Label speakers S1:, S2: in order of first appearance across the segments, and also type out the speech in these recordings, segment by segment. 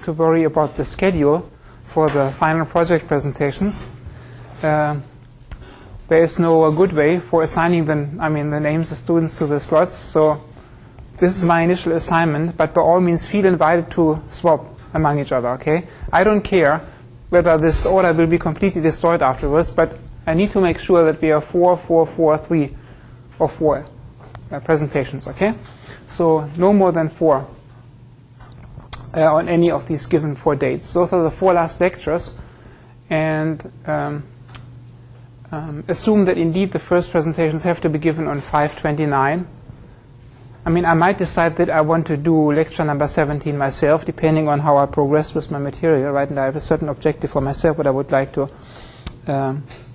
S1: to worry about the schedule for the final project presentations. There is no good way for assigning the names of students to the slots. So this is my initial assignment, but by all means feel invited to swap among each other, okay? I don't care whether this order will be completely destroyed afterwards, but I need to make sure that we have 4, 4, 4, 3, or 4 presentations, okay? So no more than 4 on any of these given 4 dates. Those are the 4 last lectures, and assume that indeed the first presentations have to be given on 5/29. I mean, I might decide that I want to do lecture number 17 myself, depending on how I progress with my material, right? And I have a certain objective for myself what I would like to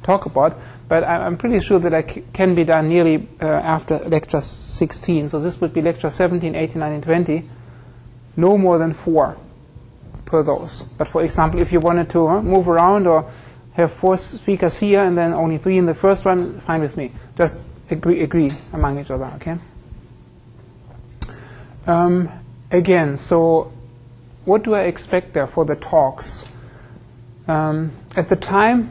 S1: talk about. But I'm pretty sure that I can be done nearly after lecture 16. So this would be lecture 17, 18, 19, 20. No more than 4 per those. But for example, if you wanted to move around or have 4 speakers here and then only 3 in the first one, fine with me. Just agree among each other, okay? Again, so what do I expect there for the talks? At the time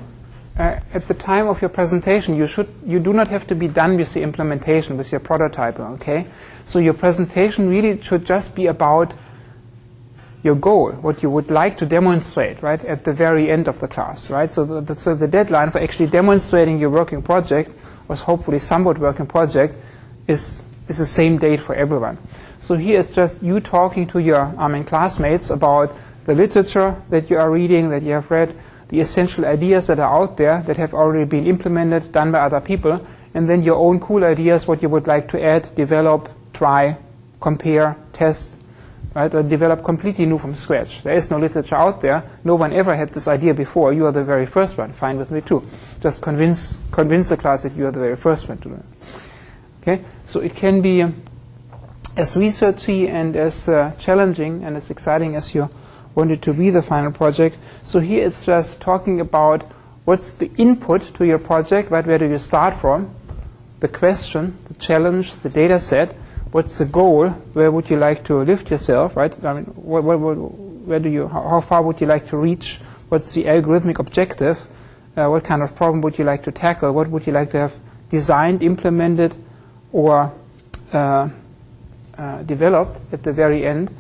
S1: of your presentation, you do not have to be done with the implementation, with your prototype, okay? So your presentation really should just be about your goal, what you would like to demonstrate, right, at the very end of the class, right? So the deadline for actually demonstrating your working project, or hopefully somewhat working project, is the same date for everyone. So here it's just you talking to your classmates about the literature that you are reading, that you have read, the essential ideas that are out there that have already been implemented, done by other people, and then your own cool ideas, what you would like to add, develop, try, compare, test, right, or develop completely new from scratch. There is no literature out there. No one ever had this idea before. You are the very first one. Fine with me too. Just convince the class that you are the very first one to do it. Okay, so it can be as researchy and as challenging and as exciting as you want it to be, the final project. So here it's just talking about what's the input to your project, right? Where do you start from? The question, the challenge, the data set. What's the goal? Where would you like to lift yourself, right? I mean, how far would you like to reach? What's the algorithmic objective? What kind of problem would you like to tackle? What would you like to have designed, implemented, or developed at the very end?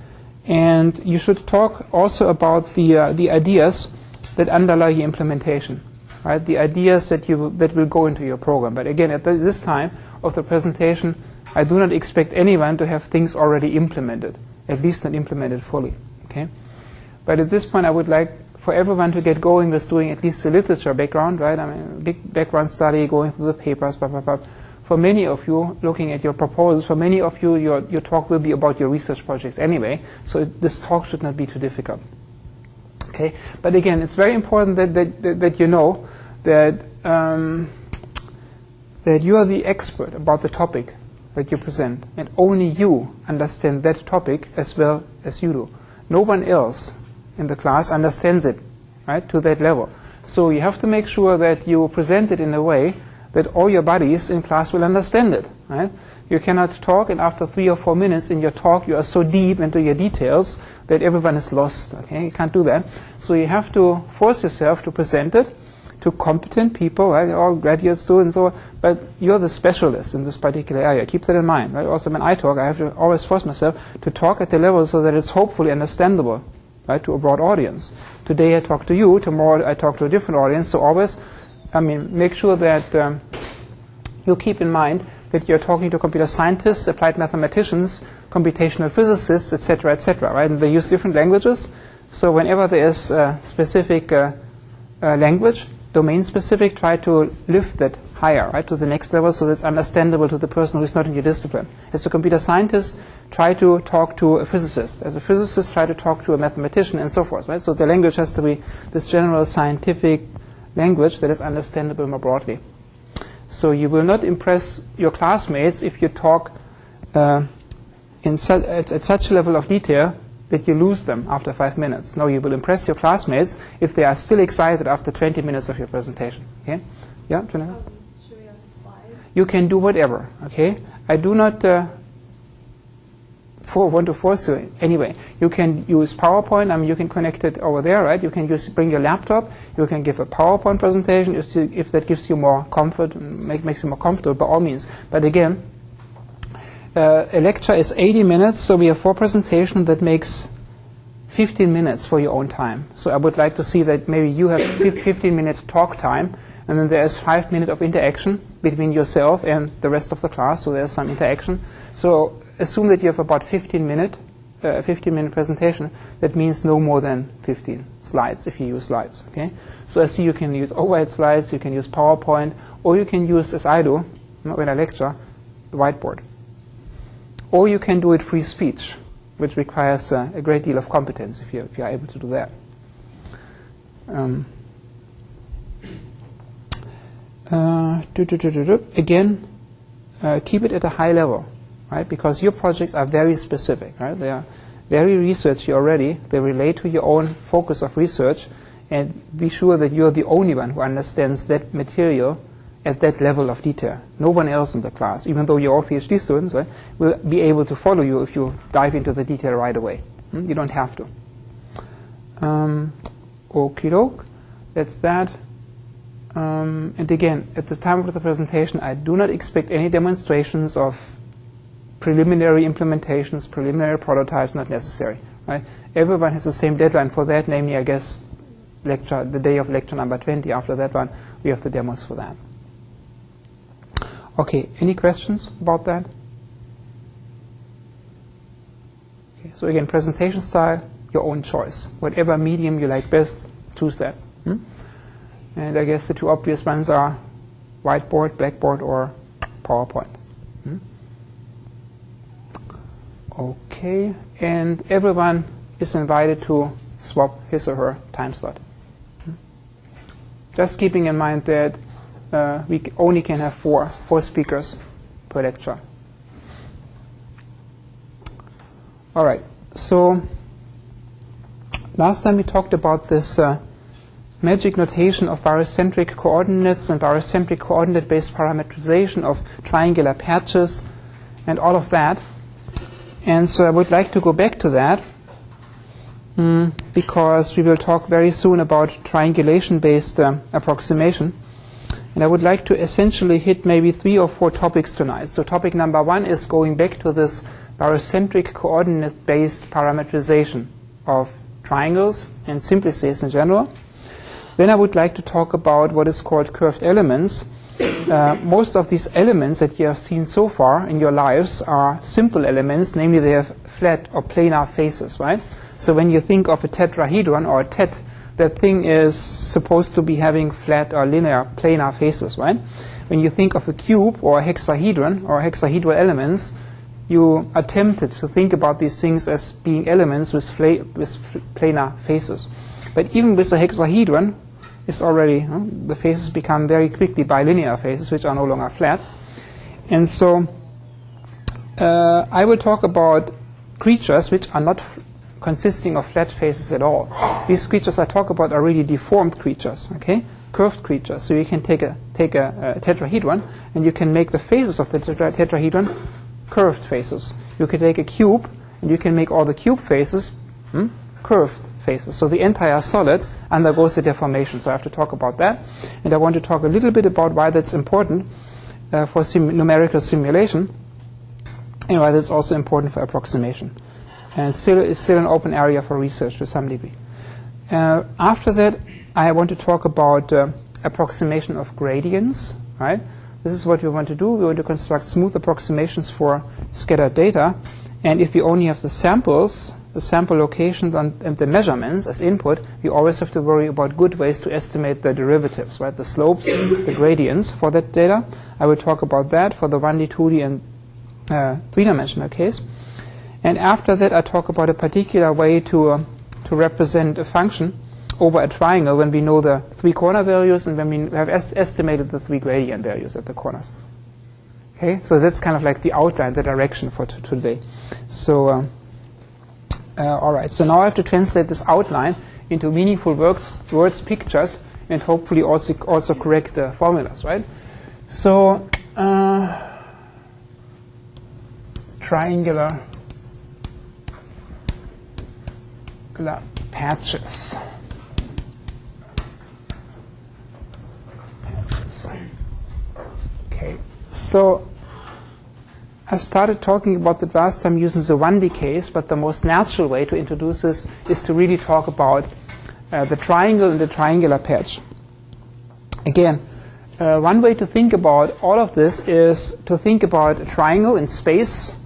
S1: And you should talk also about the ideas that underlie your implementation, right? The ideas that will go into your program. But again, at this time of the presentation, I do not expect anyone to have things already implemented, at least not implemented fully. Okay? But at this point, I would like for everyone to get going with doing at least the literature background, right? I mean, big background study, going through the papers, blah, blah, blah. For many of you, looking at your proposals, for many of you, your talk will be about your research projects anyway, so this talk should not be too difficult. Okay? But again, it's very important that you know that you are the expert about the topic that you present, and only you understand that topic as well as you do. No one else in the class understands it, right, to that level. So you have to make sure that you present it in a way that all your buddies in class will understand it, right? You cannot talk, and after 3 or 4 minutes in your talk, you are so deep into your details that everyone is lost, okay? You can't do that. So you have to force yourself to present it to competent people, right? All graduate students, but you're the specialist in this particular area. Keep that in mind, right? Also, when I talk, I have to always force myself to talk at the level so that it's hopefully understandable, right, to a broad audience. Today I talk to you, tomorrow I talk to a different audience, so always, make sure that you keep in mind that you're talking to computer scientists, applied mathematicians, computational physicists, etc., right? And they use different languages, so whenever there is a specific language, domain-specific, try to lift that higher, right, to the next level so that's understandable to the person who is not in your discipline. As a computer scientist, try to talk to a physicist. As a physicist, try to talk to a mathematician, and so forth, right? So the language has to be this general scientific language that is understandable more broadly. So you will not impress your classmates if you talk at such a level of detail that you lose them after 5 minutes. No, you will impress your classmates if they are still excited after 20 minutes of your presentation. Okay? Yeah, Janelle?
S2: Should we have slides?
S1: You can do whatever, okay? I do not want to force you. Anyway, you can use PowerPoint. I mean, you can connect it over there, right? You can bring your laptop. You can give a PowerPoint presentation if that gives you more comfort, makes you more comfortable, by all means. But again, a lecture is 80 minutes, so we have 4 presentations. That makes 15 minutes for your own time. So I would like to see that maybe you have 15-minute talk time, and then there is 5 minutes of interaction between yourself and the rest of the class, so there's some interaction. So assume that you have about 15-minute presentation. That means no more than 15 slides if you use slides. Okay. So I see you can use overhead slides, you can use PowerPoint, or you can use, as I do when I lecture, the whiteboard. Or you can do it free speech, which requires a great deal of competence if you are able to do that. Again, keep it at a high level, right? Because your projects are very specific, right? They are very researchy already. They relate to your own focus of research, and be sure that you're the only one who understands that material at that level of detail. No one else in the class, even though you're all PhD students, right, will be able to follow you if you dive into the detail right away. You don't have to. Okie doke, that's that. And again, at the time of the presentation, I do not expect any demonstrations of preliminary implementations, preliminary prototypes, not necessary. Right? Everyone has the same deadline for that, namely, I guess, the day of lecture number 20. After that one, we have the demos for that. Okay, any questions about that? Okay, so again, presentation style, your own choice. Whatever medium you like best, choose that. And I guess the 2 obvious ones are whiteboard, blackboard, or PowerPoint. Okay, and everyone is invited to swap his or her time slot. Just keeping in mind that we only can have four speakers per lecture. All right, so last time we talked about this magic notation of barycentric coordinates and barycentric coordinate-based parametrization of triangular patches and all of that. And so I would like to go back to that because we will talk very soon about triangulation-based approximation. And I would like to essentially hit maybe 3 or 4 topics tonight. So topic number 1 is going back to this barycentric coordinate-based parametrization of triangles and simplices in general. Then I would like to talk about what is called curved elements. Most of these elements that you have seen so far in your lives are simple elements, namely they have flat or planar faces, right? So when you think of a tetrahedron or a tet, that thing is supposed to be having flat or linear planar faces, right? When you think of a cube or a hexahedron or hexahedral elements, you are tempted to think about these things as being elements with planar faces. But even with a hexahedron, it's already, the faces become very quickly bilinear faces, which are no longer flat. And so I will talk about creatures which are not consisting of flat faces at all. These creatures I talk about are really deformed creatures, okay? Curved creatures. So you can take a tetrahedron and you can make the faces of the tetrahedron curved faces. You can take a cube and you can make all the cube faces curved faces. So the entire solid undergoes the deformation. So I have to talk about that. And I want to talk a little bit about why that's important for numerical simulation and why that's also important for approximation. And it's still an open area for research to some degree. After that, I want to talk about approximation of gradients, right? This is what we want to do. We want to construct smooth approximations for scattered data. And if we only have the samples, the sample locations and the measurements as input, we always have to worry about good ways to estimate the derivatives, right? The slopes, the gradients for that data. I will talk about that for the 1D, 2D, and 3-dimensional case. And after that, I talk about a particular way to represent a function over a triangle when we know the 3 corner values and when we have estimated the 3 gradient values at the corners. Okay, so that's kind of like the outline, the direction for today. So, all right. So now I have to translate this outline into meaningful words, pictures, and hopefully also correct the formulas, right? So, triangular triangular patches. Okay, so I started talking about it last time using the 1D case, but the most natural way to introduce this is to really talk about the triangle and the triangular patch. Again, one way to think about all of this is to think about a triangle in space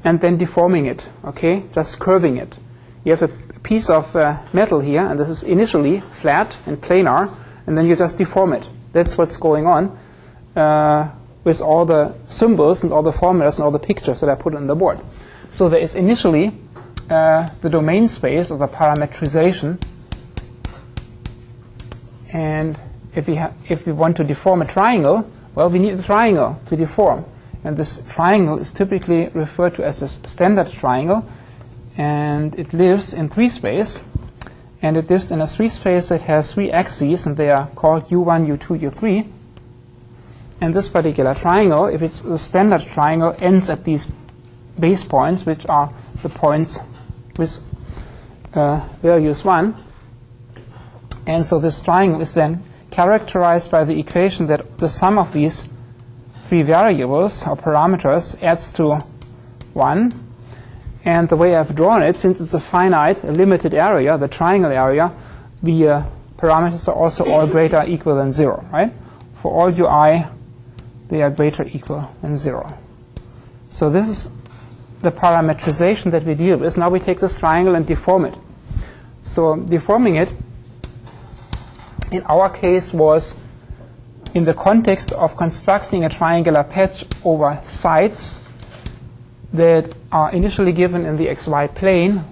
S1: and then deforming it, okay? Just curving it. You have a piece of metal here, and this is initially flat and planar, and then you just deform it. That's what's going on with all the symbols and all the formulas and all the pictures that I put on the board. So there is initially the domain space of the parametrization, and if we want to deform a triangle, well, we need a triangle to deform. And this triangle is typically referred to as a standard triangle, and it lives in 3 space. And it lives in a 3 space that has 3 axes, and they are called U1, U2, U3. And this particular triangle, if it's a standard triangle, ends at these base points, which are the points with values 1. And so this triangle is then characterized by the equation that the sum of these 3 variables or parameters adds to 1. And the way I've drawn it, since it's a finite, a limited area, the triangle area, the parameters are also all greater or equal than 0, right? For all ui, they are greater or equal than 0. So this is the parametrization that we deal with. Now we take this triangle and deform it. So deforming it, in our case, was in the context of constructing a triangular patch over sides that are initially given in the xy plane,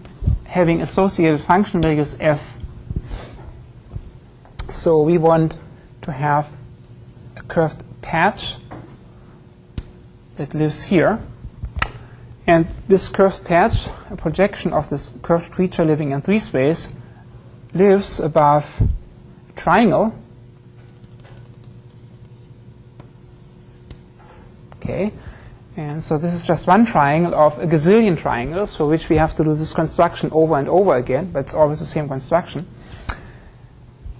S1: having associated function values f. So we want to have a curved patch that lives here. And this curved patch, a projection of this curved creature living in 3 space, lives above a triangle. Okay, and so this is just one triangle of a gazillion triangles for which we have to do this construction over and over again, but it's always the same construction.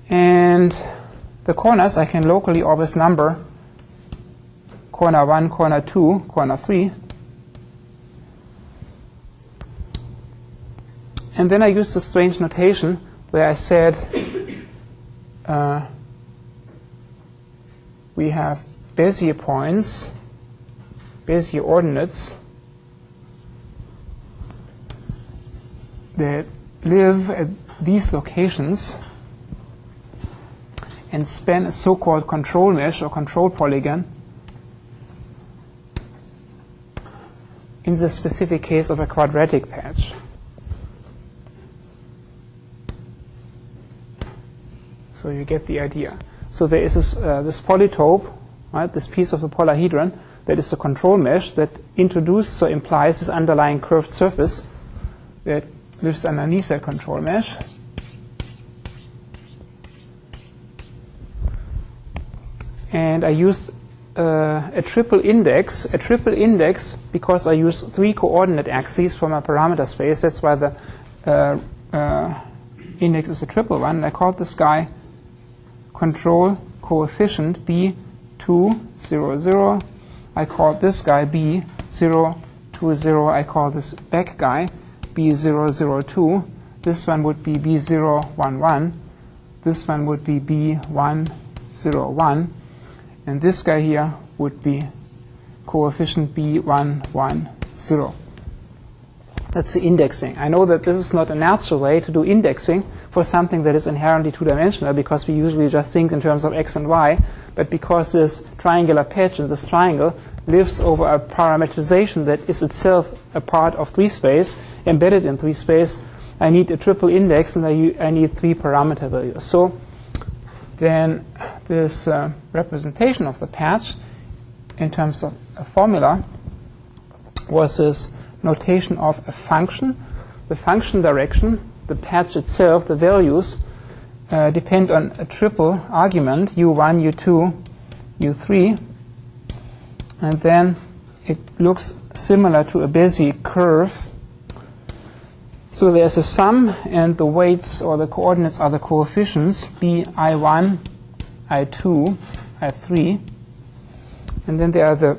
S1: And the corners I can locally always number corner 1, corner 2, corner 3. And then I use this strange notation where I said we have Bezier points, Bezier ordinates that live at these locations and span a so-called control mesh or control polygon in the specific case of a quadratic patch. So you get the idea. So there is this polytope, right, this piece of the polyhedron, that is a control mesh that introduces or implies this underlying curved surface that lives underneath that control mesh. And I use a triple index because I use 3 coordinate axes for my parameter space. That's why the index is a triple one. And I call this guy control coefficient B2, 0, 0. I call this guy B0, 2, 0. I call this back guy B0, 0, 2. This one would be B0, 1, 1. This one would be B1, 0, 1. And this guy here would be coefficient B1, 1, 0. That's the indexing. I know that this is not a natural way to do indexing for something that is inherently two-dimensional, because we usually just think in terms of x and y. But because this triangular patch in this triangle lives over a parametrization that is itself a part of 3 space, embedded in 3 space, I need a triple index, and I need 3 parameter values. So then this representation of the patch in terms of a formula was this notation of a function. The function direction, the patch itself, the values depend on a triple argument, u1, u2, u3. And then it looks similar to a Bezier curve. So there's a sum, and the weights or the coordinates are the coefficients, b I1, I2, I3. And then there are the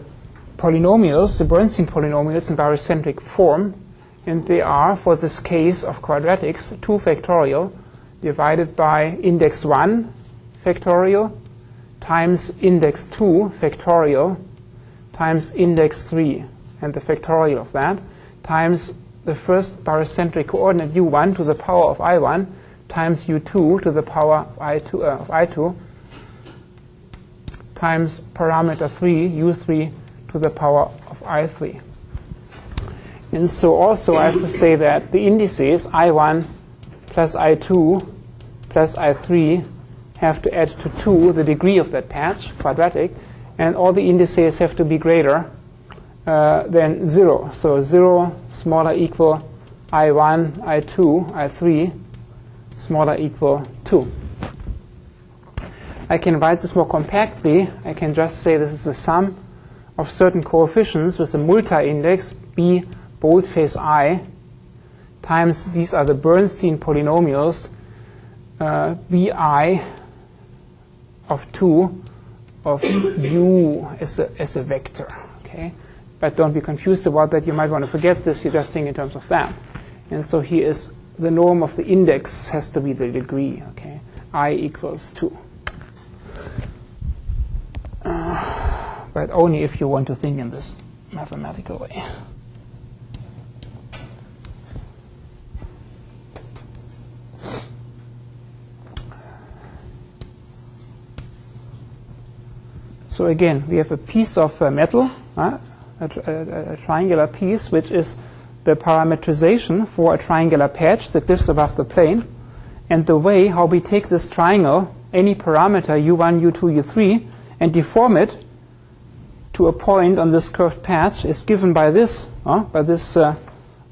S1: polynomials, the Bernstein polynomials in barycentric form. And they are, for this case of quadratics, 2 factorial divided by index 1 factorial times index 2 factorial times index 3, and the factorial of that, times the first barycentric coordinate u1 to the power of I1 times u2 to the power of I2 times parameter 3, u3 to the power of I3. And so also I have to say that the indices I1 plus I2 plus I3 have to add to 2 the degree of that patch, quadratic, and all the indices have to be greater than 0. So 0 smaller equal I1, I2, I3 smaller equal 2. I can write this more compactly. I can just say this is the sum of certain coefficients with a multi-index b boldface I times, these are the Bernstein polynomials, bi of 2 of u as a vector. Okay? But don't be confused about that. You might want to forget this. You just think in terms of that. And so here is the norm of the index has to be the degree. Okay? I equals 2. But only if you want to think in this mathematical way. So again, we have a piece of metal, a triangular piece, which is the parametrization for a triangular patch that lives above the plane. And the way how we take this triangle, any parameter u1, u2, u3, and deform it to a point on this curved patch is given by this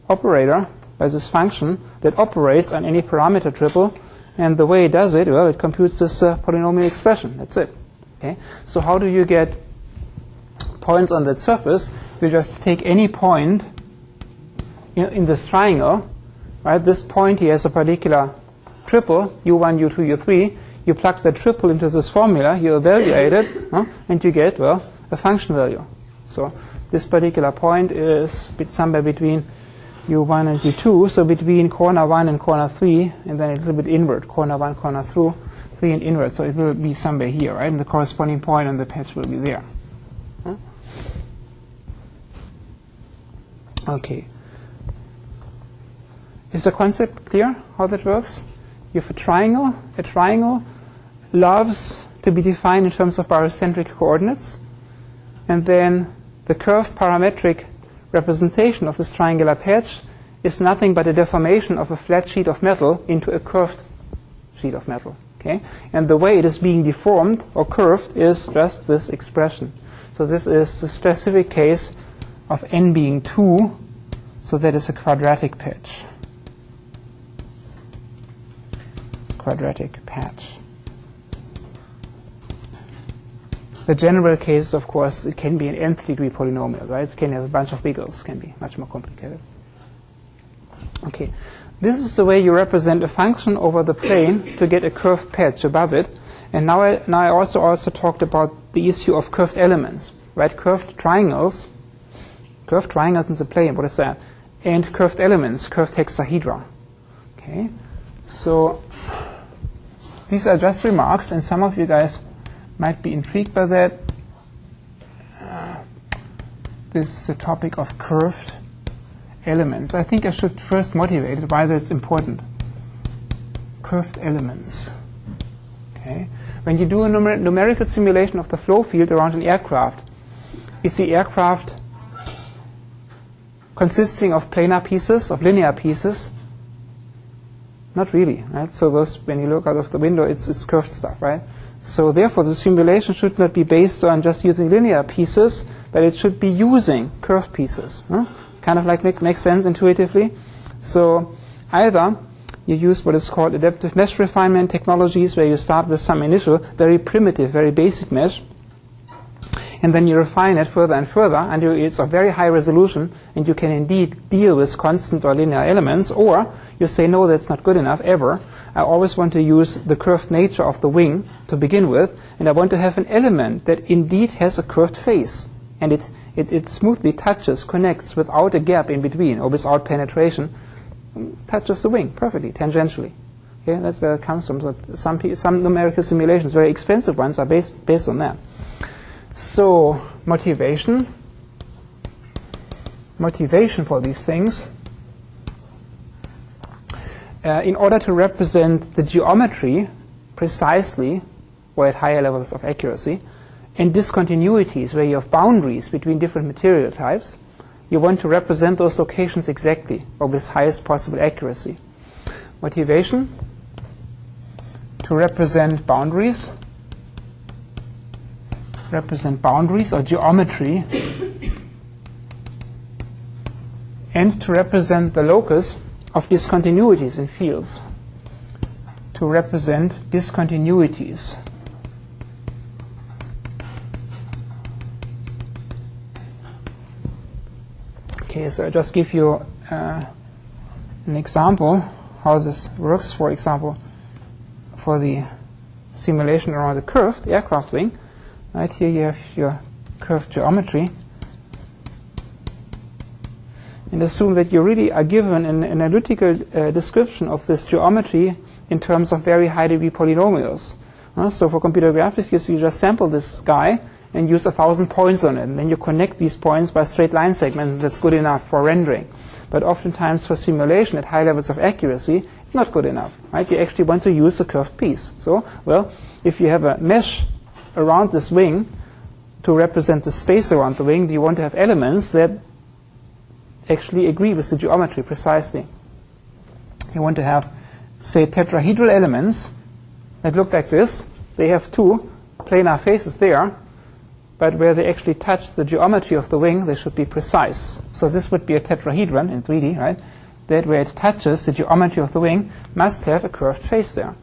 S1: operator, by this function that operates on any parameter triple. And the way it does it, well, it computes this polynomial expression. That's it. Okay? So how do you get points on that surface? You just take any point in this triangle, right? This point here has a particular triple, u1, u2, u3. You plug the triple into this formula, you evaluate it, and you get, well, a function value. So this particular point is somewhere between u1 and u2, so between corner 1 and corner 3, and then a little bit inward, corner 1, corner 3, and inward. So it will be somewhere here, right? And the corresponding point on the patch will be there. Okay. Is the concept clear how that works? You have a triangle. A triangle loves to be defined in terms of barycentric coordinates. And then the curved parametric representation of this triangular patch is nothing but a deformation of a flat sheet of metal into a curved sheet of metal. Okay? And the way it is being deformed or curved is just this expression. So this is the specific case of n being 2, so that is a quadratic patch. Quadratic patch. The general case, of course, it can be an nth degree polynomial, right? It can have a bunch of wiggles, it can be much more complicated. Okay, this is the way you represent a function over the plane to get a curved patch above it. And now I also talked about the issue of curved elements, right? Curved triangles in the plane, what is that? And curved elements, curved hexahedra. Okay, so these are just remarks, and some of you guys might be intrigued by that. This is the topic of curved elements. I think I should first motivate it, why that's important. Curved elements. Okay. When you do a numerical simulation of the flow field around an aircraft, is the aircraft consisting of planar pieces, of linear pieces? Not really, right? So those, when you look out of the window, it's curved stuff, right? So therefore, the simulation should not be based on just using linear pieces, but it should be using curved pieces. Kind of like makes sense intuitively. So either you use what is called adaptive mesh refinement technologies, where you start with some initial, very primitive, very basic mesh, And then you refine it further and further until it's of very high resolution, and you can indeed deal with constant or linear elements. Or you say, no, that's not good enough ever. I always want to use the curved nature of the wing to begin with, and I want to have an element that indeed has a curved face. And it smoothly touches, connects without a gap in between or without penetration, touches the wing perfectly, tangentially. Okay, that's where it comes from. So some numerical simulations, very expensive ones, are based on that. So motivation for these things. In order to represent the geometry precisely or at higher levels of accuracy, and discontinuities where you have boundaries between different material types, you want to represent those locations exactly or with highest possible accuracy. Motivation to represent boundaries or geometry, and to represent the locus of discontinuities in fields. To represent discontinuities. Okay, so I'll just give you an example how this works. For example, for the simulation around the curved aircraft wing, right here you have your curved geometry, and assume that you really are given an analytical description of this geometry in terms of very high degree polynomials. So for computer graphics, you just sample this guy and use 1,000 points on it, and then you connect these points by straight line segments. That's good enough for rendering. But oftentimes for simulation at high levels of accuracy, it's not good enough. Right? You actually want to use a curved piece. So, well, if you have a mesh around this wing to represent the space around the wing, you want to have elements that actually agree with the geometry precisely. You want to have, say, tetrahedral elements that look like this. They have two planar faces there, but where they actually touch the geometry of the wing, they should be precise. So this would be a tetrahedron in 3D, right? That where it touches the geometry of the wing must have a curved face there.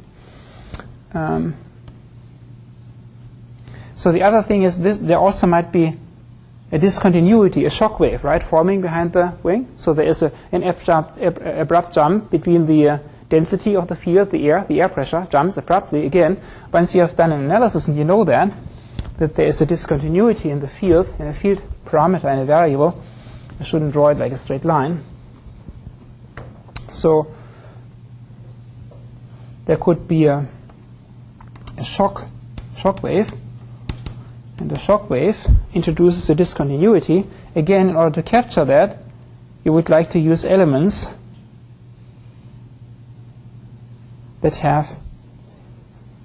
S1: So the other thing is this: there also might be a discontinuity, a shock wave, right, forming behind the wing. So there is an abrupt jump between the density of the field, the air pressure jumps abruptly. Again, once you have done an analysis and you know that there is a discontinuity in the field, in a field parameter, in a variable, I shouldn't draw it like a straight line. So there could be a shock wave, and the shock wave introduces a discontinuity. Again, in order to capture that, you would like to use elements that have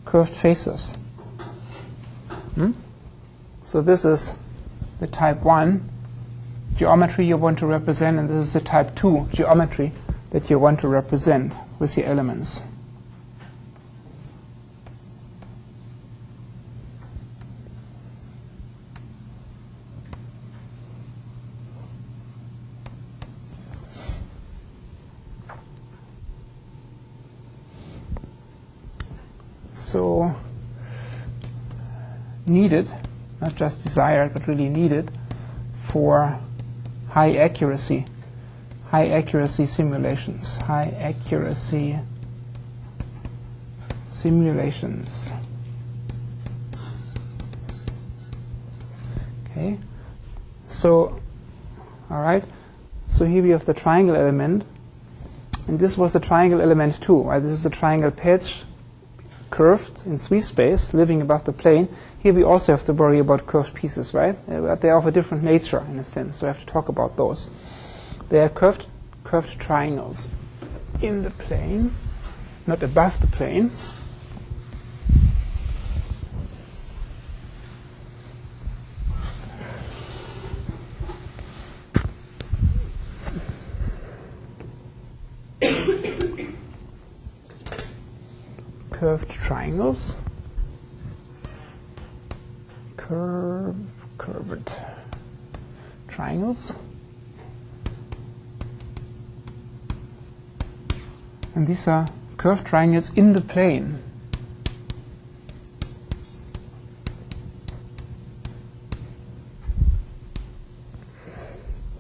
S1: curved faces. So this is the type 1 geometry you want to represent, and this is the type 2 geometry that you want to represent with your elements. So needed, not just desired, but really needed for high accuracy simulations. High accuracy simulations. Okay. So, all right. So here we have the triangle element, and this was the triangle element 2. Right? This is the triangle patch, curved in 3 space, living above the plane. Here we also have to worry about curved pieces, right? But they are of a different nature in a sense, so we have to talk about those. They are curved triangles in the plane, not above the plane. Curved triangles, curved triangles, and these are curved triangles in the plane.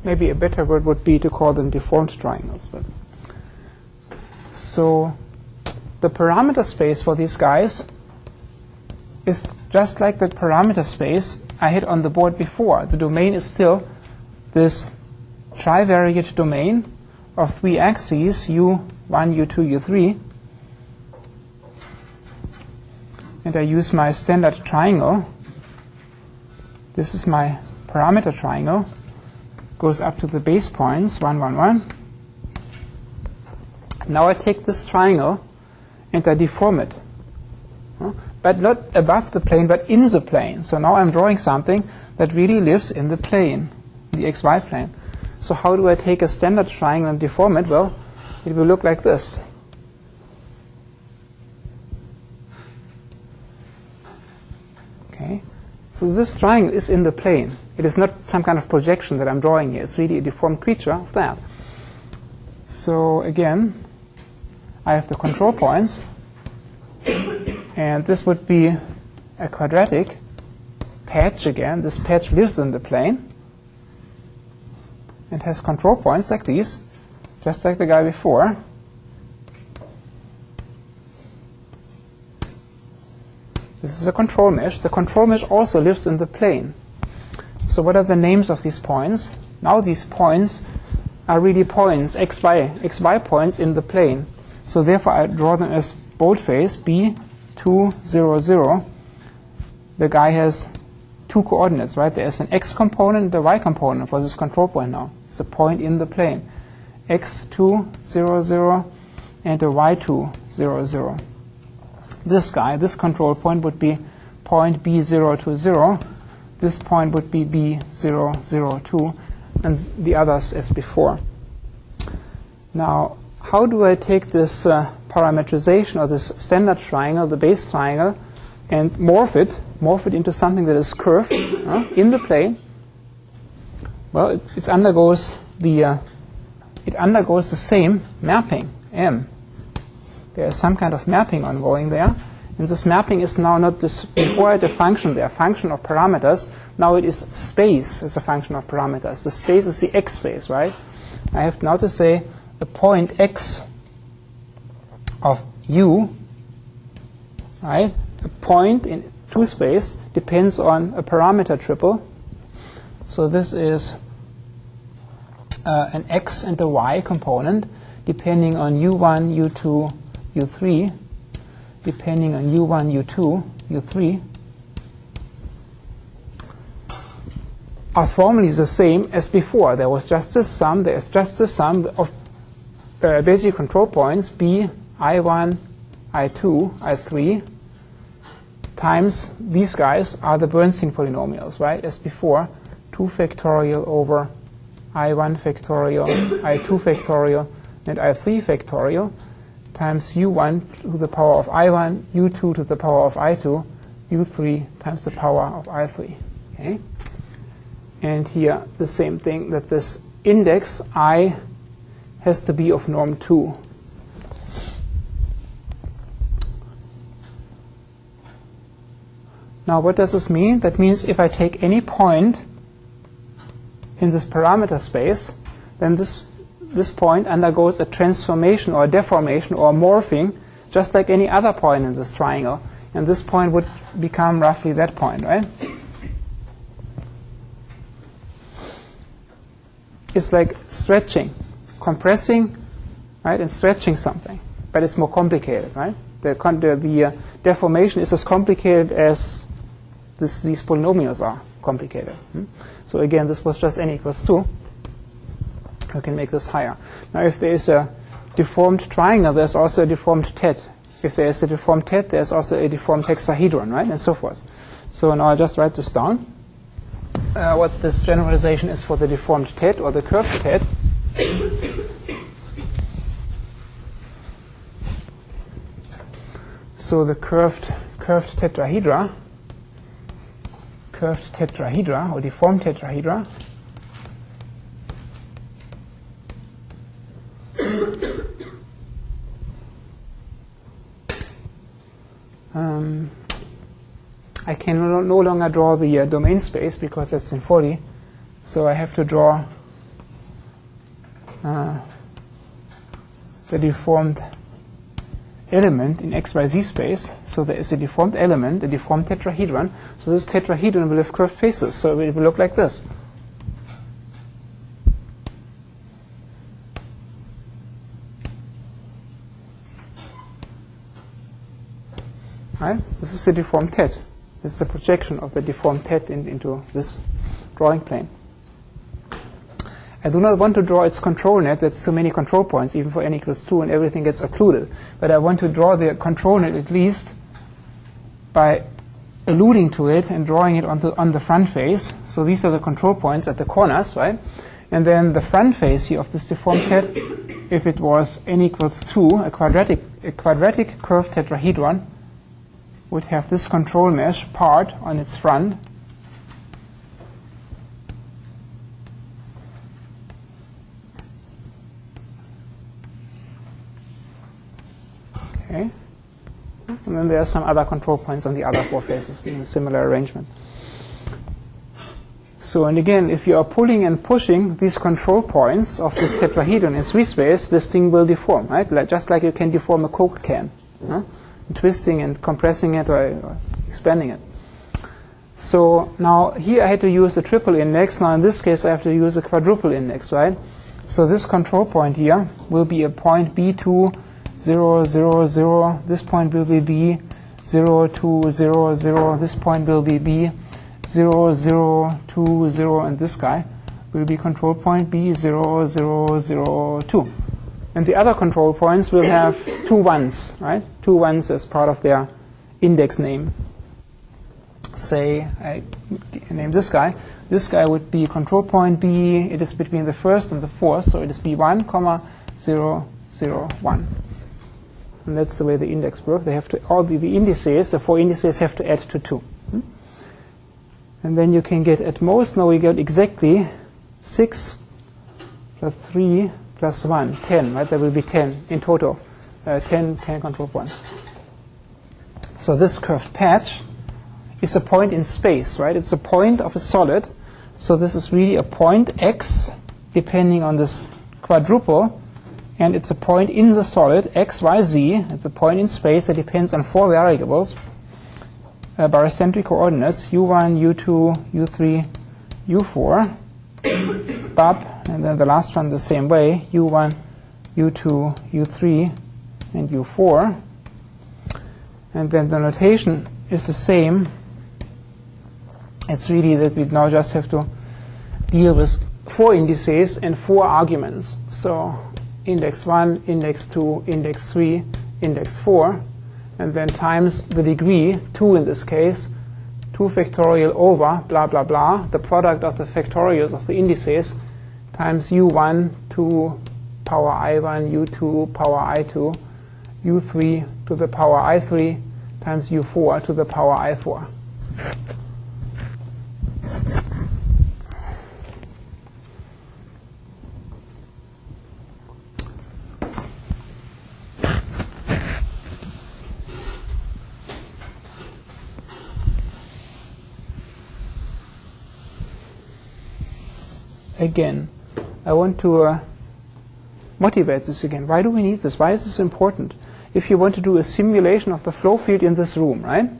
S1: maybe a better word would be to call them deformed triangles. But so the parameter space for these guys is just like the parameter space I had on the board before. The domain is still this trivariate domain of 3 axes, u1, u2, u3. And I use my standard triangle. This is my parameter triangle. Goes up to the base points, 1, 1, 1. Now I take this triangle and I deform it. But not above the plane, but in the plane. So now I'm drawing something that really lives in the plane, the xy plane. So how do I take a standard triangle and deform it? Well, it will look like this. Okay. So this triangle is in the plane. It is not some kind of projection that I'm drawing here. It's really a deformed creature of that. So again, I have the control points. And this would be a quadratic patch again. This patch lives in the plane. It has control points like these, just like the guy before. This is a control mesh. The control mesh also lives in the plane. So what are the names of these points? Now these points are really points, xy points in the plane. So therefore I draw them as boldface, B, 2, 0, 0. The guy has 2 coordinates, right? There's an x component and a y component for this control point now. It's a point in the plane. x2, 0, 0, and a y2, 0, 0. This guy, this control point would be point B0, 2, 0. This point would be B0, 0, 2, and the others as before. Now, how do I take this parametrization or this standard triangle, the base triangle, and morph it into something that is curved in the plane? Well, it undergoes the same mapping, M. There is some kind of mapping ongoing there. And this mapping is now not this before I had a function there, function of parameters. Now it is space as a function of parameters. The space is the x space, right? I have now to say the point x of u, right? A point in 2 space depends on a parameter triple. So this is an x and a y component depending on u1, u2, u3, depending on u1, u2, u3, are formally the same as before. There was just this sum. There is just the sum of basic control points, b, I1, I2, I3, times these guys are the Bernstein polynomials, right? As before, 2 factorial over I1 factorial, I2 factorial, and I3 factorial, times u1 to the power of I1, u2 to the power of I2, u3 times the power of I3. Okay? And here the same thing, that this index I has to be of norm 2. Now what does this mean? That means if I take any point in this parameter space, then this point undergoes a transformation or a deformation or a morphing just like any other point in this triangle. And this point would become roughly that point, right? It's like stretching, compressing, right, and stretching something. But it's more complicated, right? The deformation is as complicated as these polynomials are complicated. So again, this was just n equals 2. We can make this higher. Now, if there is a deformed triangle, there's also a deformed tet. If there is a deformed tet, there's also a deformed hexahedron, right, and so forth. So now I'll just write this down. What this generalization is for the deformed tet or the curved tet. So the curved tetrahedra or deformed tetrahedra I can no longer draw the domain space because that's in 40. So I have to draw the deformed element in XYZ space. So there is a deformed element, a deformed tetrahedron. So this tetrahedron will have curved faces. So it will look like this. Right? This is a deformed tet. This is a projection of the deformed tet into this drawing plane. I do not want to draw its control net. That's too many control points, even for n equals 2, and everything gets occluded. But I want to draw the control net at least by alluding to it and drawing it on the front face. So these are the control points at the corners, right? And then the front face here of this deformed tet, if it was n equals 2, a quadratic curved tetrahedron, would have this control mesh part on its front. Okay. And then there are some other control points on the other four faces in a similar arrangement. So, and again, if you are pulling and pushing these control points of this tetrahedron in 3 space, this thing will deform, right? Just like you can deform a Coke can, twisting and compressing it or expanding it. So now here I had to use a triple index. Now in this case I have to use a quadruple index, right? So this control point here will be a point B2, 0, 0, 0. This point will be B, 0, 2, 0, 0. This point will be B, 0, 0, 2, 0. And this guy will be control point B, 0, 0, 0, 2. And the other control points will have 2 1s, right? 2 1s as part of their index name. Say I name this guy. This guy would be control point B. It is between the first and the fourth, so it is B1, 0, 0, 1. And that's the way the index works. They have to, all the indices, the 4 indices have to add to 2. And then you can get at most, now we get exactly 6 plus 3 plus 1, 10, right? There will be 10 in total. 10 control points. So this curved patch is a point in space, right? It's a point of a solid. So this is really a point X, depending on this quadruple. And it's a point in the solid, X, Y, Z. It's a point in space that depends on 4 variables, barycentric coordinates, U1, U2, U3, U4, BAP, and then the last one the same way, U1, U2, U3, and U4. And then the notation is the same. It's really that we now just have to deal with 4 indices and 4 arguments. So index 1, index 2, index 3, index 4, and then times the degree, 2 in this case, 2 factorial over, blah, blah, blah, the product of the factorials of the indices, times U1 to power I1, U2 power I2, U3 to the power I3, times U4 to the power I4. Again, I want to motivate this again. Why do we need this? Why is this important? If you want to do a simulation of the flow field in this room, right?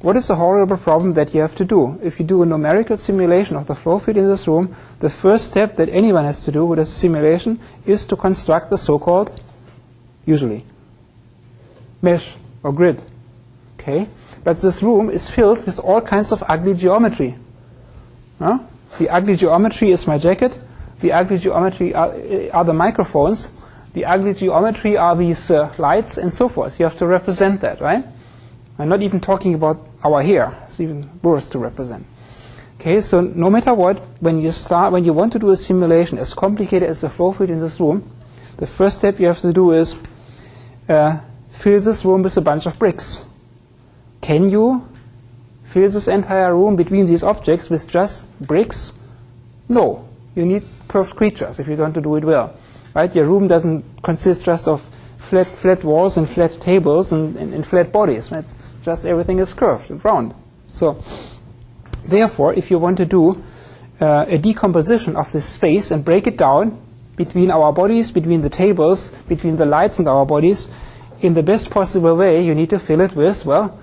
S1: What is the horrible problem that you have to do? If you do a numerical simulation of the flow field in this room, the first step that anyone has to do with a simulation is to construct the so-called, usually, mesh or grid. Okay? But this room is filled with all kinds of ugly geometry. Huh? The ugly geometry is my jacket. The ugly geometry are the microphones. The ugly geometry are these lights and so forth. You have to represent that, right? I'm not even talking about our hair. It's even worse to represent. Okay, so no matter what, when you want to do a simulation as complicated as the flow field in this room, the first step you have to do is fill this room with a bunch of bricks. Can you fill this entire room between these objects with just bricks? No. You need curved creatures if you want to do it well. Right? Your room doesn't consist just of flat walls and flat tables and flat bodies. Right? It's just everything is curved and round. So, therefore, if you want to do a decomposition of this space and break it down between our bodies, between the tables, between the lights and our bodies, in the best possible way, you need to fill it with, well,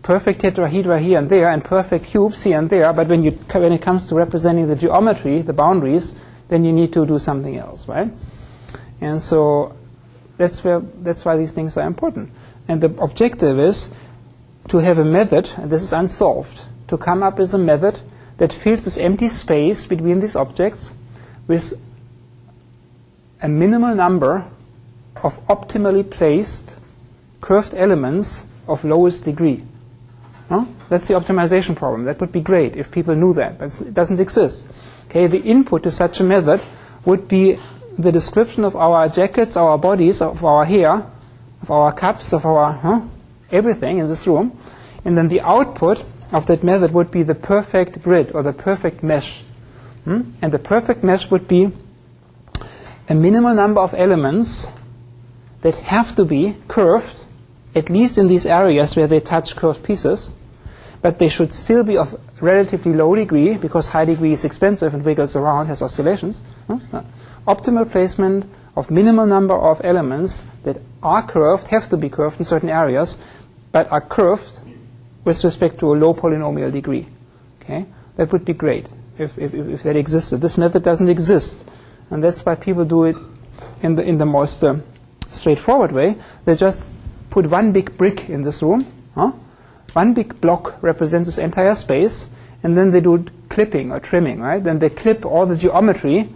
S1: perfect tetrahedra here and there and perfect cubes here and there. But when it comes to representing the geometry, the boundaries, then you need to do something else, right? And so that's why these things are important. And the objective is to have a method, and this is unsolved, to come up with a method that fills this empty space between these objects with a minimal number of optimally placed curved elements of lowest degree. Huh? That's the optimization problem. That would be great if people knew that, but it doesn't exist. Okay, the input to such a method would be the description of our jackets, our bodies, of our hair, of our cups, of our everything in this room. And then the output of that method would be the perfect grid or the perfect mesh. And the perfect mesh would be a minimal number of elements that have to be curved, at least in these areas where they touch curved pieces, but they should still be of relatively low degree, because high degree is expensive and wiggles around, has oscillations. Optimal placement of minimal number of elements that are curved, have to be curved in certain areas, but are curved with respect to a low polynomial degree. Okay, that would be great if that existed. This method doesn't exist, and that's why people do it in the most straightforward way. They just put one big brick in this room. One big block represents this entire space, and then they do clipping or trimming, right? Then they clip all the geometry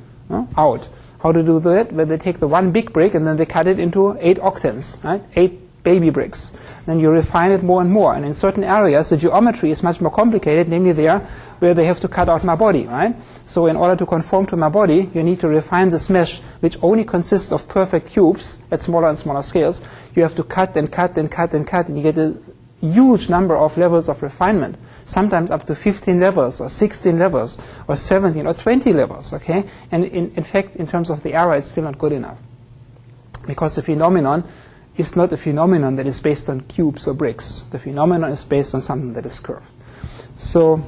S1: out. How to do that? Well, they take the one big brick and then they cut it into 8 octants, right? 8 baby bricks. Then you refine it more and more. And in certain areas, the geometry is much more complicated, namely there where they have to cut out my body, right? So in order to conform to my body, you need to refine this mesh, which only consists of perfect cubes at smaller and smaller scales. You have to cut and cut and cut and cut, and you get a huge number of levels of refinement, sometimes up to 15 levels or 16 levels or 17 or 20 levels, okay? And in fact, in terms of the error, it's still not good enough, because the phenomenon is not a phenomenon that is based on cubes or bricks. The phenomenon is based on something that is curved. So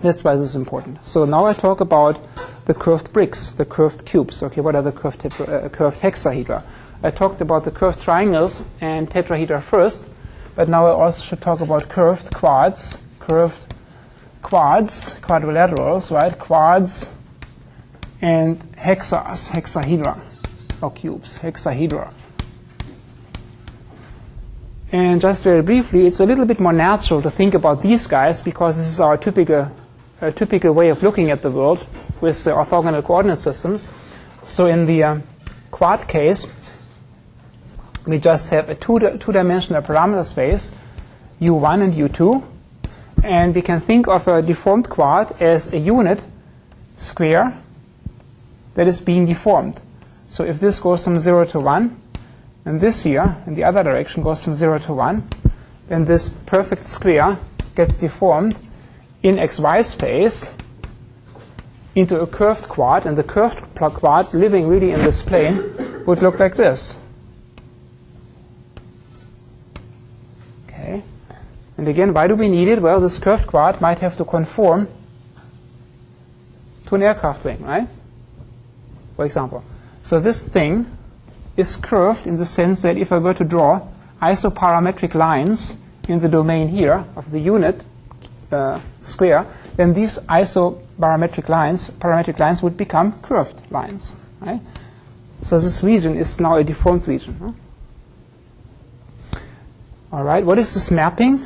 S1: that's why this is important. So now I talk about the curved bricks, the curved cubes. Okay, what are the curved hexahedra? I talked about the curved triangles and tetrahedra first, but now I also should talk about curved quads, quadrilaterals, right? Quads and hexahedra, or cubes, hexahedra. And just very briefly, it's a little bit more natural to think about these guys, because this is our typical way of looking at the world with orthogonal coordinate systems. So in the quad case, we just have a two-dimensional parameter space, U1 and U2, and we can think of a deformed quad as a unit square that is being deformed. So if this goes from 0 to 1, and this here, in the other direction, goes from 0 to 1, then this perfect square gets deformed in xy space into a curved quad, and the curved quad living really in this plane would look like this. Okay. And again, why do we need it? Well, this curved quad might have to conform to an aircraft wing, right? For example. So this thing is curved in the sense that if I were to draw isoparametric lines in the domain here of the unit square, then these isoparametric lines would become curved lines, right? So this region is now a deformed region. Huh? All right, what is this mapping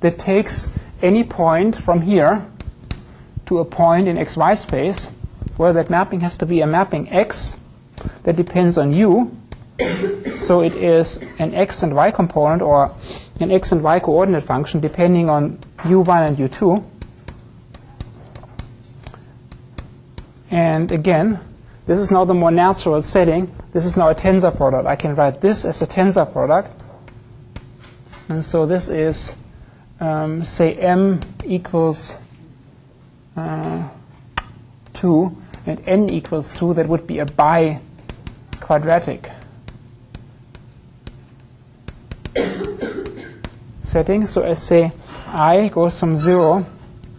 S1: that takes any point from here to a point in xy space? Well, that mapping has to be a mapping x that depends on u. So it is an x and y component, or an x and y coordinate function depending on u1 and u2. And again, this is now the more natural setting. This is now a tensor product. I can write this as a tensor product. And so this is, say, m equals 2 and n equals 2. That would be a bi-quadratic setting. So I say I goes from 0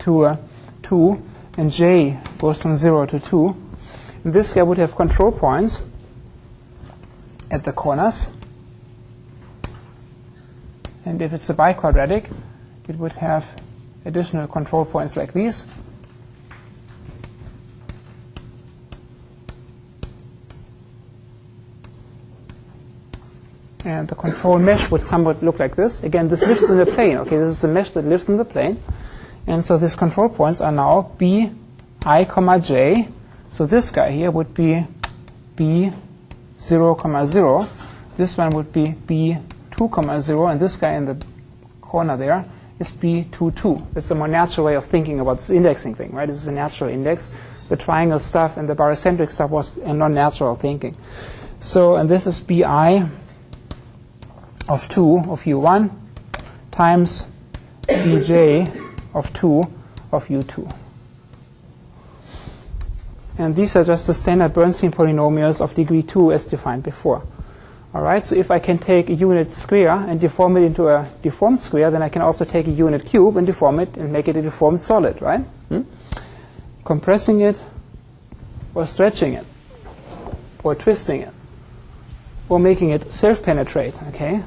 S1: to 2, and j goes from 0 to 2. And this guy would have control points at the corners. And if it's a biquadratic, it would have additional control points like these. And the control mesh would somewhat look like this. Again, this lives in the plane. Okay, this is a mesh that lives in the plane. And so these control points are now B, I, j. So this guy here would be B, 0, 0. This one would be B, 2, 0. And this guy in the corner there is B, 2, 2. It's a more natural way of thinking about this indexing thing, right? This is a natural index. The triangle stuff and the barycentric stuff was a non-natural thinking. So, and this is BI of 2 of U1 times Bj of 2 of U2. And these are just the standard Bernstein polynomials of degree 2 as defined before. All right, so if I can take a unit square and deform it into a deformed square, then I can also take a unit cube and deform it and make it a deformed solid, right? Compressing it or stretching it or twisting it or making it self-penetrate, okay,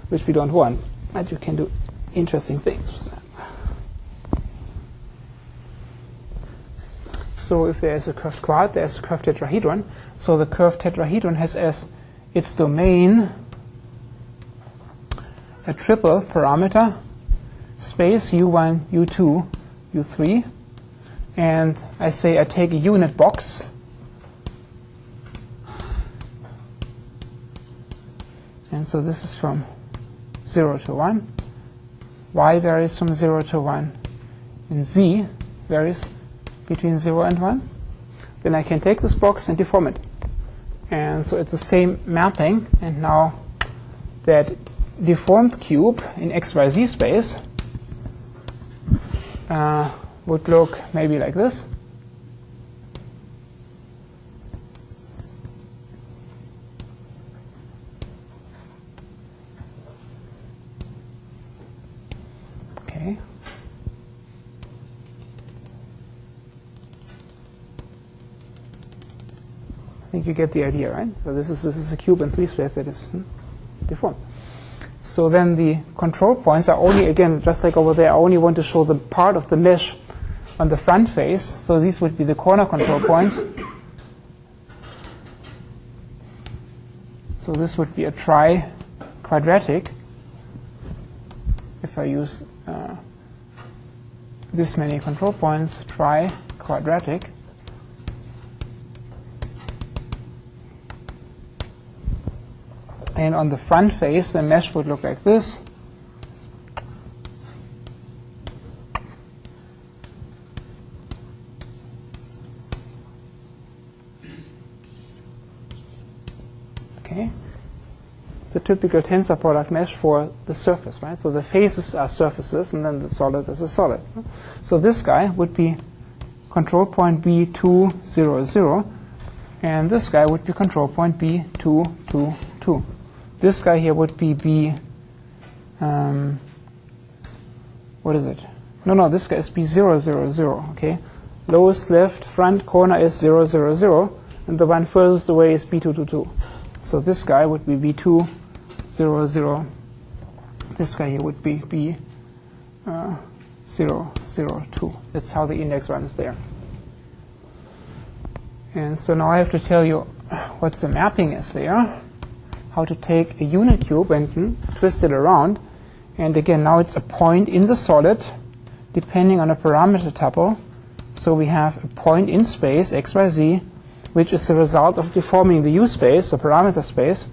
S1: which we don't want, but you can do interesting things with that. So if there is a curved quad, there is a curved tetrahedron. So the curved tetrahedron has as its domain a triple parameter space U1, U2, U3. And I say I take a unit box. And so this is from 0 to 1. Y varies from 0 to 1. And Z varies between 0 and 1. Then I can take this box and deform it. And so it's the same mapping. And now that deformed cube in XYZ space would look maybe like this. Okay. I think you get the idea, right? So this is a cube in 3 space that is deformed. So then the control points are only, again, just like over there, I only want to show the part of the mesh on the front face. So these would be the corner control points. So this would be a tri-quadratic if I use this many control points, tri-quadratic. And on the front face, the mesh would look like this. Okay. It's a typical tensor product mesh for the surface, right? So the faces are surfaces, and then the solid is a solid. So this guy would be control point B2, 0, 0. And this guy would be control point B2, 2, 2. This guy here would be B, what is it? No, this guy is B0, 0, 0, okay? Lowest left front corner is 0, 0, 0, and the one furthest away is B2, 2, 2. So this guy would be B2, 0, 0. This guy here would be B, 0, 0, 2. That's how the index runs there. And so now I have to tell you what the mapping is there. How to take a unit cube and twist it around. And again, now it's a point in the solid, depending on a parameter tuple. So we have a point in space, x, y, z, which is the result of deforming the U space, the parameter space,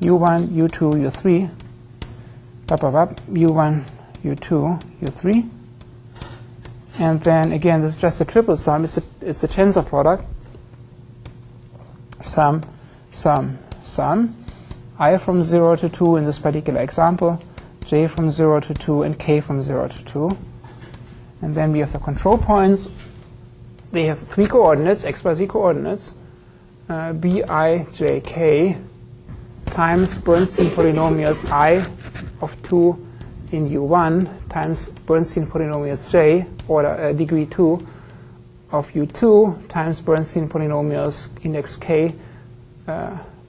S1: U1, U2, U3, U1, U2, U3. And then again, this is just a triple sum. It's a tensor product. Sum, sum, sum. I from 0 to 2 in this particular example, j from 0 to 2, and k from 0 to 2. And then we have the control points. They have 3 coordinates, x, y, z coordinates, b, i, j, k, times Bernstein polynomials I of 2 in U1 times Bernstein polynomials j, order degree 2, of U2 times Bernstein polynomials index k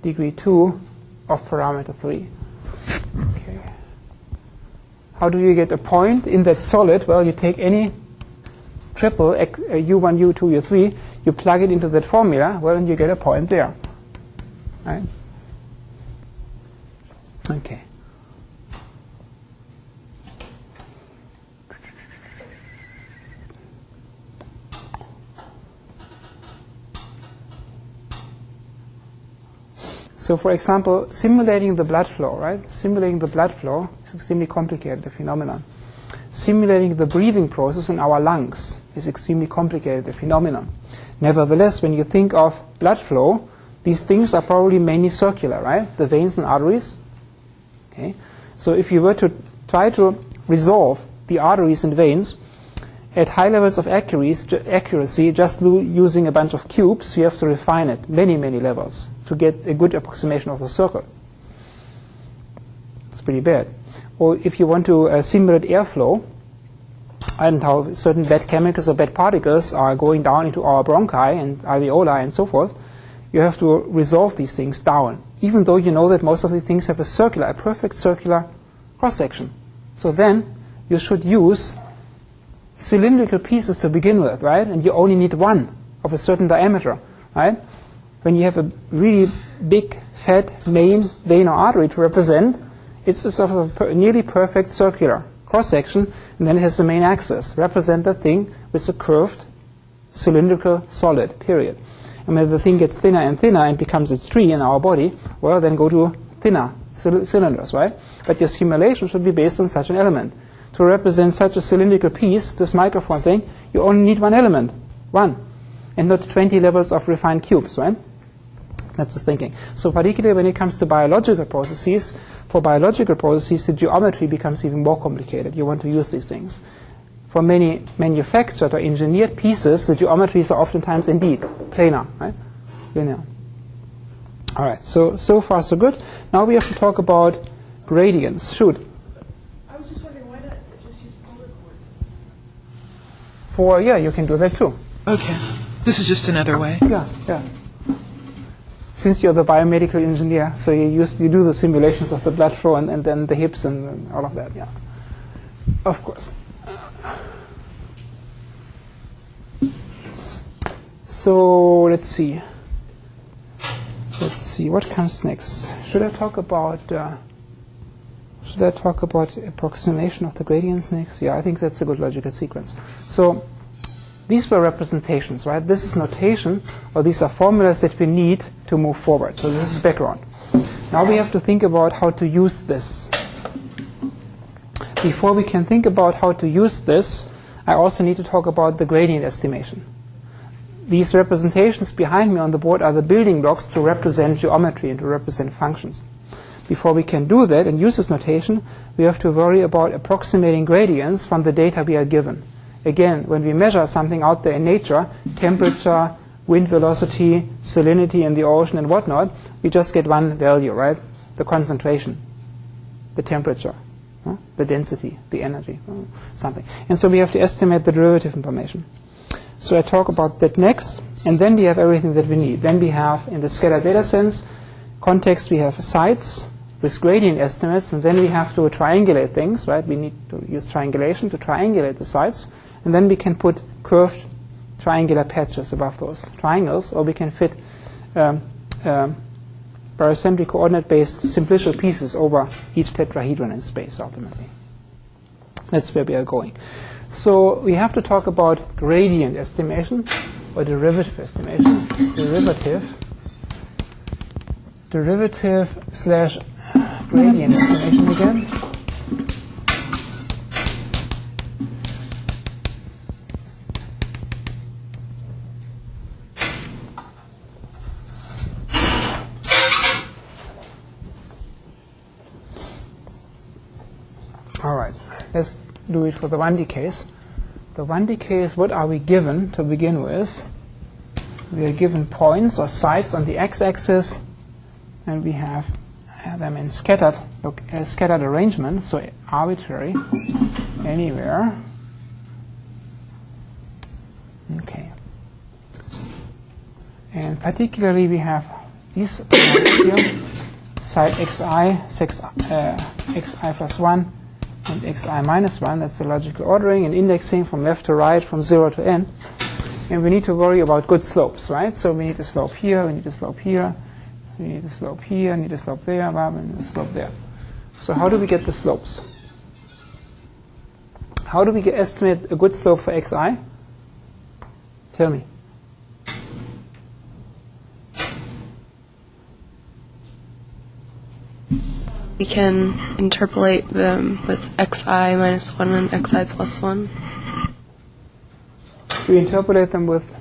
S1: degree 2 of parameter 3. Okay. How do you get a point in that solid? Well, you take any triple U1, U2, U3, you plug it into that formula, well, and you get a point there. Right? Okay. So, for example, simulating the blood flow, right? Simulating the blood flow is extremely complicated, the phenomenon. Simulating the breathing process in our lungs is extremely complicated, the phenomenon. Nevertheless, when you think of blood flow, these things are probably mainly circular, right? The veins and arteries. Okay. So if you were to try to resolve the arteries and veins at high levels of accuracy, just using a bunch of cubes, you have to refine it many, many levels to get a good approximation of the circle. It's pretty bad. Or if you want to simulate airflow and how certain bad chemicals or bad particles are going down into our bronchi and alveoli and so forth, you have to resolve these things down, even though you know that most of the things have a perfect circular cross-section. So then you should use cylindrical pieces to begin with, right? And you only need one of a certain diameter, right? When you have a really big, fat main vein or artery to represent, it's a sort of a nearly perfect circular cross-section, and then it has the main axis. Represent that thing with a curved, cylindrical solid, period. And when the thing gets thinner and thinner and becomes its tree in our body, well, then go to thinner cylinders, right? But your simulation should be based on such an element. To represent such a cylindrical piece, this microphone thing, you only need one element, one, and not 20 levels of refined cubes, right? That's the thinking. So particularly when it comes to biological processes, for biological processes, the geometry becomes even more complicated. You want to use these things. For many manufactured or engineered pieces, the geometries are oftentimes indeed planar, right? Linear. All right, so far so good. Now we have to talk about gradients. Shoot.
S2: I was just wondering, why not just use polar coordinates?
S1: Yeah, you can do that too.
S2: Okay. This is just another way.
S1: Yeah. Since you're the biomedical engineer, so you do the simulations of the blood flow and then the hips and all of that, yeah. Of course. So let's see. What comes next? Should I talk about approximation of the gradients next? Yeah, I think that's a good logical sequence. So these were representations, right? This is notation, or these are formulas that we need to move forward. So this is background. Now we have to think about how to use this. Before we can think about how to use this, I also need to talk about the gradient estimation. These representations behind me on the board are the building blocks to represent geometry and to represent functions. Before we can do that and use this notation, we have to worry about approximating gradients from the data we are given. Again, when we measure something out there in nature, temperature, wind velocity, salinity in the ocean and whatnot, we just get one value, right? The concentration, the temperature, the density, the energy, something. And so we have to estimate the derivative information. So I talk about that next, and then we have everything that we need. Then we have, in the scattered data sense context, we have sites with gradient estimates, and then we have to triangulate things, right? We need to use triangulation to triangulate the sites, and then we can put curved triangular patches above those triangles, or we can fit barycentric coordinate-based simplicial pieces over each tetrahedron in space, ultimately. That's where we are going. So we have to talk about gradient estimation, or derivative estimation. Derivative slash gradient estimation again. All right, let's do it for the 1D case. The 1D case, what are we given to begin with? We are given points or sites on the x-axis, and we have them in scattered arrangement, so arbitrary, anywhere. Okay. And particularly we have these here, side xi, xi plus 1, and xi minus 1. That's the logical ordering and indexing from left to right, from 0 to n. And we need to worry about good slopes, right? So we need a slope here, we need a slope here, we need a slope here, we need a slope there, we need a slope there. So how do we get the slopes? How do we estimate a good slope for xi? Tell me.
S3: We can interpolate them with xi minus 1 and xi plus 1.
S1: We interpolate them with?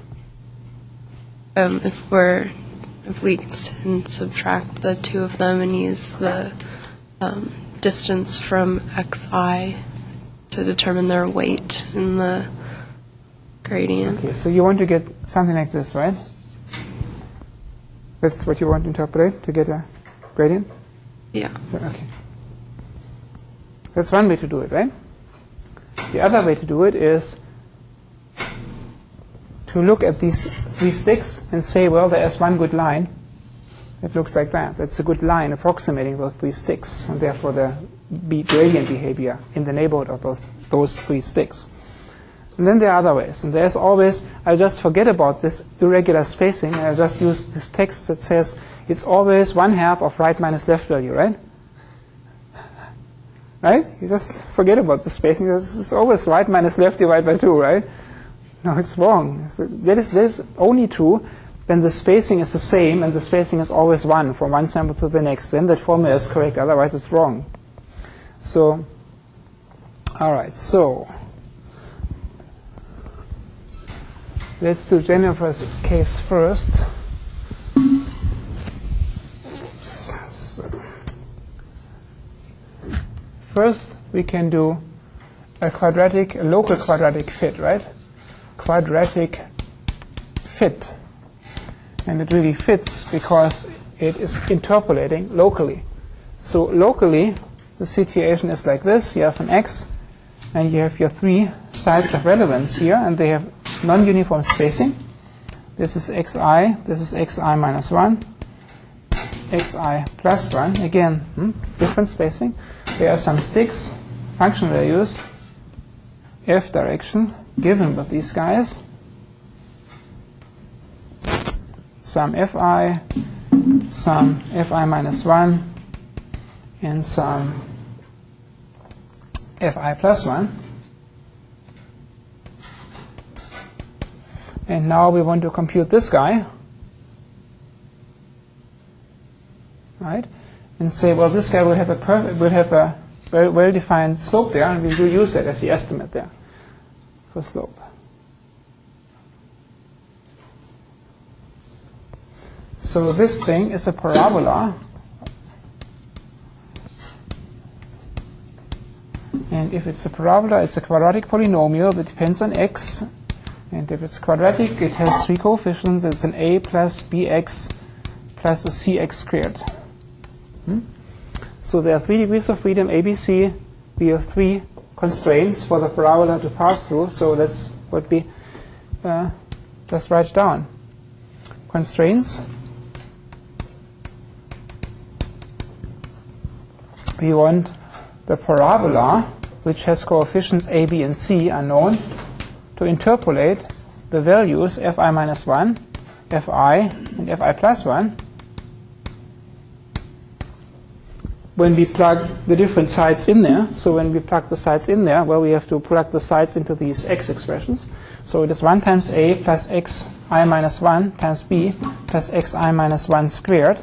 S3: If we can subtract the two of them and use the distance from xi to determine their weight in the gradient.
S1: Okay, so you want to get something like this, right? That's what you want to interpolate, to get a gradient?
S3: Yeah.
S1: Okay. That's one way to do it, right? The other way to do it is to look at these three sticks and say, well, there is one good line that looks like that. That's a good line approximating those three sticks, and therefore the gradient behavior in the neighborhood of those three sticks. And then there are other ways. And there's always, I just forget about this irregular spacing, and I just use this text that says it's always 1/2 of right minus left value, right? Right? You just forget about the spacing. It's always right minus left divided by 2, right? No, it's wrong. So that is only true when the spacing is the same and the spacing is always 1 from one sample to the next. Then that formula is correct, otherwise it's wrong. So, all right, so let's do Jennifer's case first. So, first, we can do a local quadratic fit, right? Quadratic fit. And it really fits because it is interpolating locally. So locally, the situation is like this. You have an x, and you have your three sides of relevance here, and they have non-uniform spacing. This is xi, this is xi minus 1, xi plus 1. Again, different spacing. There are some sticks, function values, f direction, given with these guys. Some fi, some fi minus 1, and some fi plus 1. And now we want to compute this guy, right? And say, well, this guy will have a well-defined slope there, and we will use that as the estimate there for slope. So this thing is a parabola, and if it's a parabola, it's a quadratic polynomial that depends on x, and if it's quadratic, it has three coefficients. It's an a plus bx plus a cx squared. So there are 3 degrees of freedom, a, b, c. We have 3 constraints for the parabola to pass through, so that's what we just write down. Constraints. We want the parabola, which has coefficients a, b, and c unknown, to interpolate the values fi minus 1, fi, and fi plus 1 when we plug the different sides in there. So when we plug the sides in there, well, we have to plug the sides into these x expressions. So it is 1 times a plus xi minus 1 times b plus xi minus 1 squared.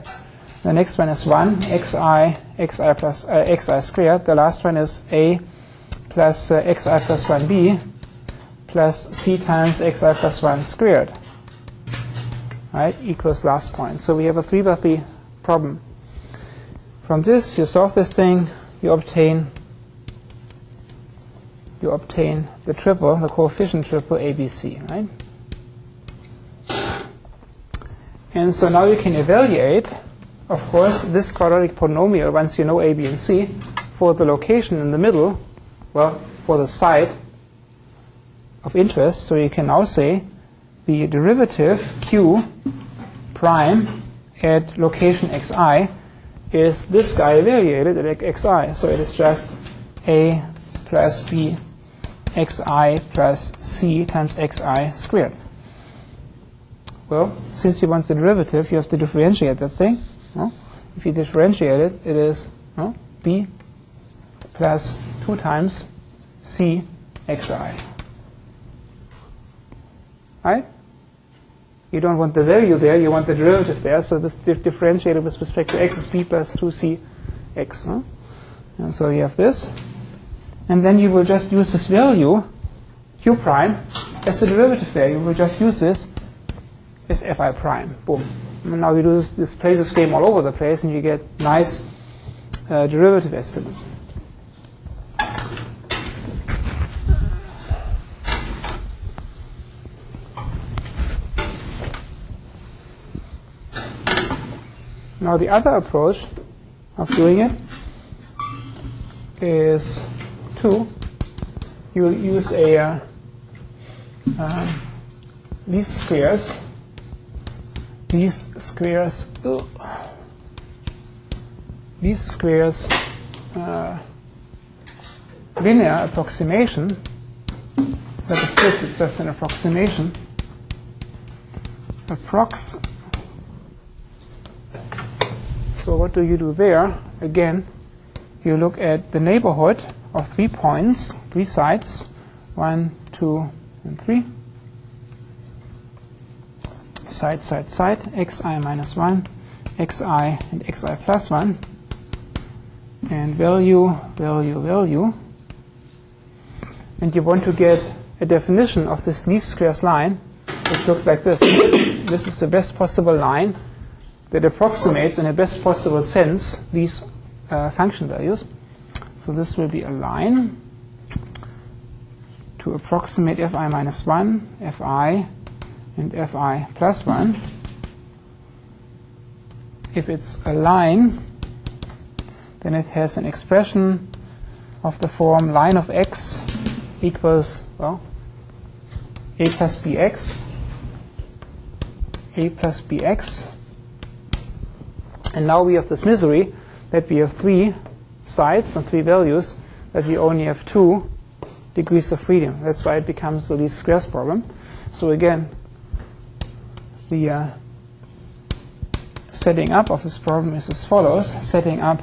S1: The next one is 1 xi plus xi squared. The last one is a plus xi plus 1b plus c times xi plus 1 squared, right, equals last point. So we have a 3x3 problem. From this, you solve this thing, you obtain the triple, the coefficient triple ABC, right? And so now you can evaluate, of course, this quadratic polynomial once you know a, b, and c for the location in the middle, well, for the side of interest. So you can now say the derivative q prime at location xi is this guy evaluated at xi. So it is just a plus b xi plus c times xi squared. Well, since you want the derivative, you have to differentiate that thing. No? If you differentiate it, it is b plus 2 times c xi. Right? You don't want the value there, you want the derivative there. So this differentiated with respect to x is b plus 2c x. No? And so you have this. And then you will just use this value, q prime, as the derivative there. You will just use this as fi prime. Boom. And now you do this plays this game all over the place, and you get nice derivative estimates. Now the other approach of doing it is you'll use a least squares linear approximation. It's not a fit, it's just an approximation. So what do you do there? Again, you look at the neighborhood of 3 points, 3 sides, 1, 2, and 3. Side, side, side, xi minus 1, xi and xi plus 1, and value, value, value. And you want to get a definition of this least squares line, which looks like this. This is the best possible line that approximates in the best possible sense these function values. So this will be a line to approximate fi minus 1, fi, and fi plus 1. If it's a line, then it has an expression of the form line of x equals, well, a plus bx, a plus bx. And now we have this misery that we have 3 sides and 3 values, that we only have 2 degrees of freedom. That's why it becomes the least squares problem. So again, the setting up of this problem is as follows. Setting up